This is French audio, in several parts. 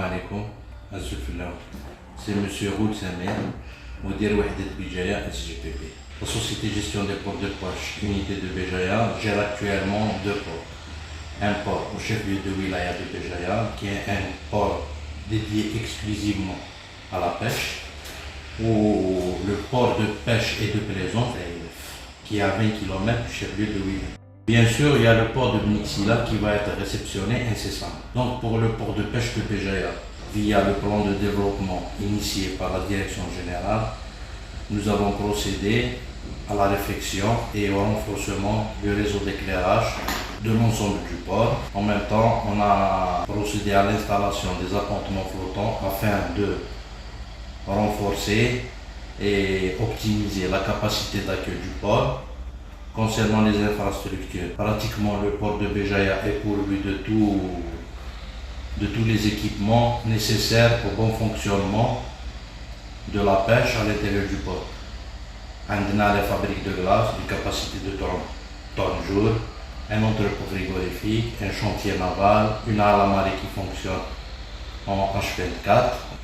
عليكم عزو الفلاو. C'est Monsieur Roul Samer, مدير وحدة بجايا SGPP. La société gestion des ports de pêche, unité de Béjaïa, gère actuellement deux ports. Un port au chef-lieu de Wilaya de Béjaïa, qui est un port dédié exclusivement à la pêche, ou le port de pêche et de plaisance, qui est à 20 km du chef-lieu de Wilaya. Bien sûr, il y a le port de Bnixila qui va être réceptionné incessamment. Donc pour le port de pêche de Béjaïa, via le plan de développement initié par la direction générale, nous avons procédé à la réfection et au renforcement du réseau d'éclairage de l'ensemble du port. En même temps, on a procédé à l'installation des appontements flottants afin de renforcer et optimiser la capacité d'accueil du port. Concernant les infrastructures, pratiquement le port de Béjaïa est pourvu de tous les équipements nécessaires au bon fonctionnement de la pêche à l'intérieur du port. On a les fabriques de glace d'une capacité de 30 tonnes jour, un entrepôt frigorifique, un chantier naval, une halle à marée qui fonctionne en H24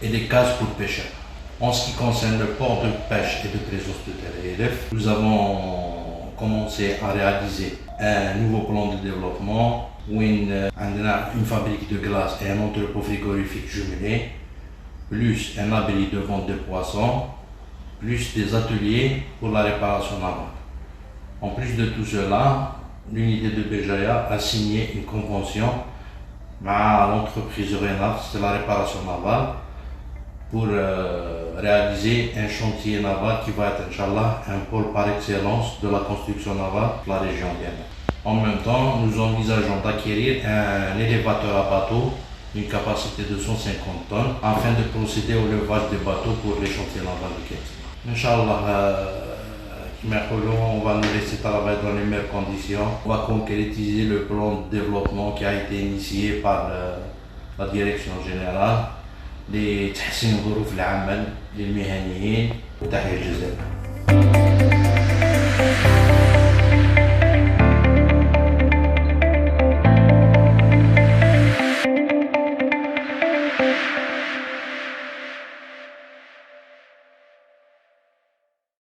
et des cases pour pêcheurs. En ce qui concerne le port de pêche et de présence de Tel-Elef, nous avons commencé à réaliser un nouveau plan de développement où une fabrique de glace et un entrepôt frigorifique jumelé, plus un abri de vente de poissons, plus des ateliers pour la réparation navale. En plus de tout cela, l'unité de Béjaïa a signé une convention avec l'entreprise Renard, c'est la réparation navale, pour réaliser un chantier naval qui va être, Inch'Allah, un pôle par excellence de la construction navale de la région d'Yémen. En même temps, nous envisageons d'acquérir un élévateur à bateau d'une capacité de 150 tonnes afin de procéder au levage des bateaux pour les chantiers navals de Kétina. Inch'Allah, on va nous laisser travailler dans les meilleures conditions. On va concrétiser le plan de développement qui a été initié par la direction générale لتحسين ظروف العمل للمهنيين وتحية الجزائر.